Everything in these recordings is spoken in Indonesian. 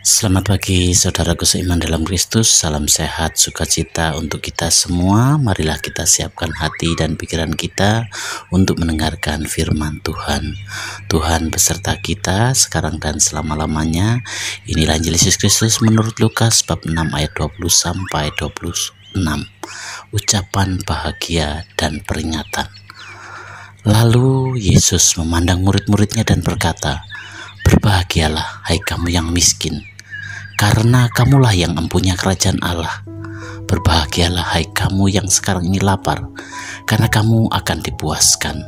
Selamat pagi saudaraku seiman dalam Kristus. Salam sehat, sukacita untuk kita semua. Marilah kita siapkan hati dan pikiran kita untuk mendengarkan firman Tuhan. Tuhan beserta kita sekarang dan selama-lamanya. Inilah Injil Yesus Kristus menurut Lukas bab 6 ayat 20 sampai 26. Ucapan bahagia dan peringatan. Lalu Yesus memandang murid-muridnya dan berkata, "Berbahagialah hai kamu yang miskin, karena kamulah yang empunya kerajaan Allah. Berbahagialah hai kamu yang sekarang ini lapar, karena kamu akan dipuaskan.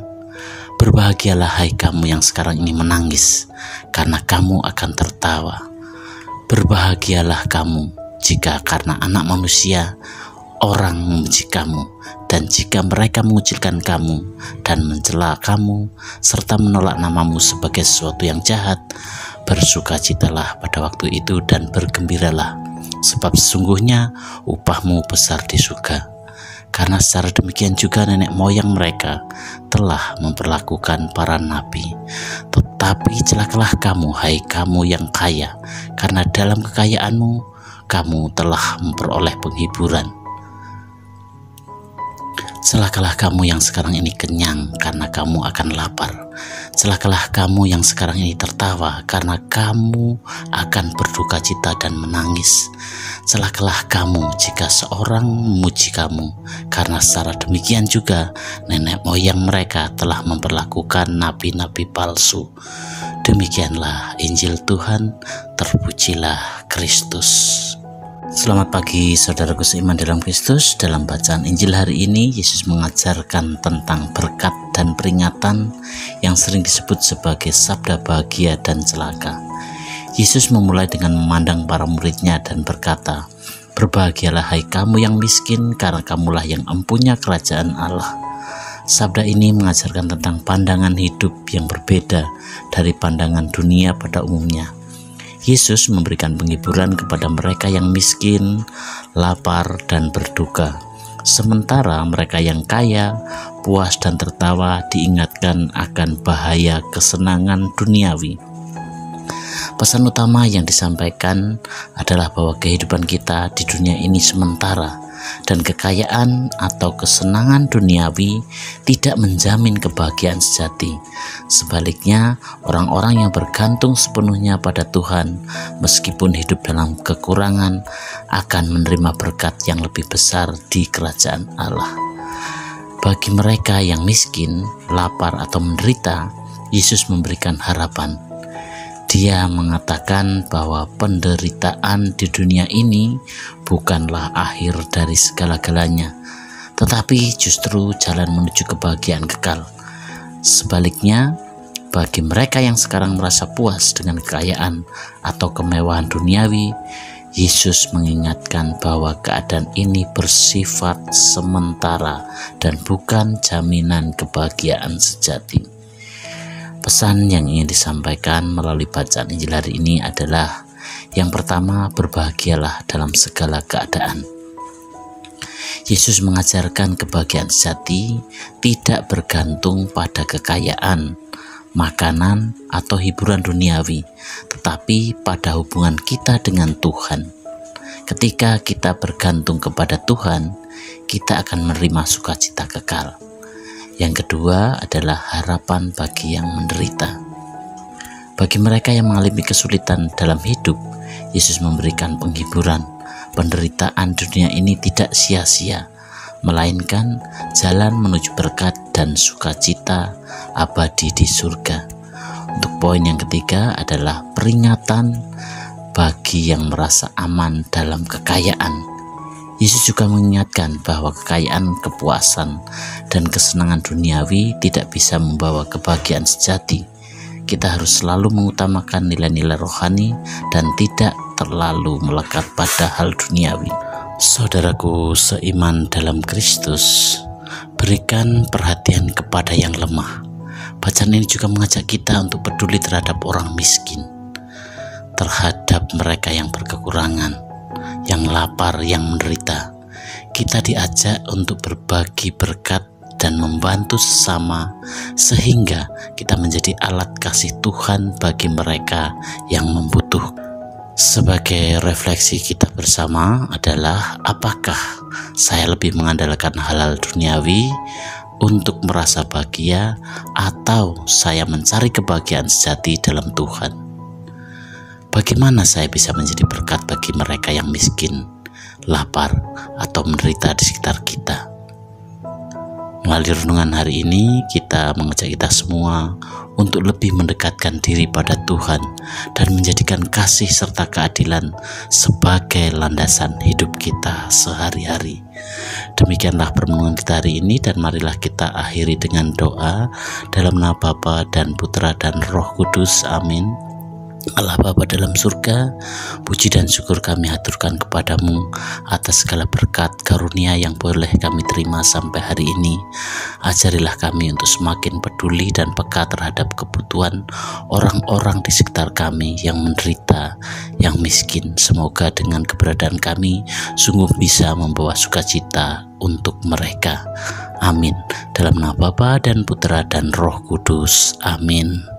Berbahagialah hai kamu yang sekarang ini menangis, karena kamu akan tertawa. Berbahagialah kamu jika karena Anak Manusia orang memuji kamu, dan jika mereka mengucilkan kamu dan mencela kamu serta menolak namamu sebagai sesuatu yang jahat, bersukacitalah pada waktu itu dan bergembiralah, sebab sesungguhnya upahmu besar di surga. Karena secara demikian juga nenek moyang mereka telah memperlakukan para nabi. Tetapi celakalah kamu, hai kamu yang kaya, karena dalam kekayaanmu kamu telah memperoleh penghiburan. Celakalah kamu yang sekarang ini kenyang, karena kamu akan lapar. Celakalah kamu yang sekarang ini tertawa, karena kamu akan berduka cita dan menangis. Celakalah kamu jika seorang memuji kamu, karena secara demikian juga nenek moyang mereka telah memperlakukan nabi-nabi palsu." Demikianlah Injil Tuhan, terpujilah Kristus. Selamat pagi saudaraku seiman dalam Kristus. Dalam bacaan Injil hari ini, Yesus mengajarkan tentang berkat dan peringatan yang sering disebut sebagai sabda bahagia dan celaka. Yesus memulai dengan memandang para muridnya dan berkata, "Berbahagialah hai kamu yang miskin, karena kamulah yang empunya kerajaan Allah." Sabda ini mengajarkan tentang pandangan hidup yang berbeda dari pandangan dunia pada umumnya. Yesus memberikan penghiburan kepada mereka yang miskin, lapar, dan berduka. Sementara mereka yang kaya, puas, dan tertawa diingatkan akan bahaya kesenangan duniawi. Pesan utama yang disampaikan adalah bahwa kehidupan kita di dunia ini sementara, dan kekayaan atau kesenangan duniawi tidak menjamin kebahagiaan sejati. Sebaliknya, orang-orang yang bergantung sepenuhnya pada Tuhan, meskipun hidup dalam kekurangan, akan menerima berkat yang lebih besar di kerajaan Allah. Bagi mereka yang miskin, lapar, atau menderita, Yesus memberikan harapan. Dia mengatakan bahwa penderitaan di dunia ini bukanlah akhir dari segala-galanya, tetapi justru jalan menuju kebahagiaan kekal. Sebaliknya, bagi mereka yang sekarang merasa puas dengan kekayaan atau kemewahan duniawi, Yesus mengingatkan bahwa keadaan ini bersifat sementara dan bukan jaminan kebahagiaan sejati. Pesan yang ingin disampaikan melalui bacaan Injil hari ini adalah, yang pertama, berbahagialah dalam segala keadaan. Yesus mengajarkan kebahagiaan sejati tidak bergantung pada kekayaan, makanan, atau hiburan duniawi, tetapi pada hubungan kita dengan Tuhan. Ketika kita bergantung kepada Tuhan, kita akan menerima sukacita kekal. Yang kedua adalah harapan bagi yang menderita. Bagi mereka yang mengalami kesulitan dalam hidup, Yesus memberikan penghiburan. Penderitaan dunia ini tidak sia-sia, melainkan jalan menuju berkat dan sukacita abadi di surga. Untuk poin yang ketiga adalah peringatan bagi yang merasa aman dalam kekayaan. Yesus juga mengingatkan bahwa kekayaan, kepuasan, dan kesenangan duniawi tidak bisa membawa kebahagiaan sejati. Kita harus selalu mengutamakan nilai-nilai rohani dan tidak terlalu melekat pada hal duniawi. Saudaraku seiman dalam Kristus, berikan perhatian kepada yang lemah. Bacaan ini juga mengajak kita untuk peduli terhadap orang miskin, terhadap mereka yang berkekurangan, yang lapar, yang menderita. Kita diajak untuk berbagi berkat dan membantu sesama, sehingga kita menjadi alat kasih Tuhan bagi mereka yang membutuhkan. Sebagai refleksi kita bersama adalah, apakah saya lebih mengandalkan hal-hal duniawi untuk merasa bahagia, atau saya mencari kebahagiaan sejati dalam Tuhan? Bagaimana saya bisa menjadi berkat bagi mereka yang miskin, lapar, atau menderita di sekitar kita? Melalui renungan hari ini, kita mengajak kita semua untuk lebih mendekatkan diri pada Tuhan dan menjadikan kasih serta keadilan sebagai landasan hidup kita sehari-hari. Demikianlah permenungan kita hari ini, dan marilah kita akhiri dengan doa dalam nama Bapa dan Putra dan Roh Kudus. Amin. Allah Bapa dalam surga, puji dan syukur kami haturkan kepadamu atas segala berkat karunia yang boleh kami terima sampai hari ini. Ajarilah kami untuk semakin peduli dan peka terhadap kebutuhan orang-orang di sekitar kami yang menderita, yang miskin. Semoga dengan keberadaan kami sungguh bisa membawa sukacita untuk mereka. Amin. Dalam nama Bapa dan Putra dan Roh Kudus. Amin.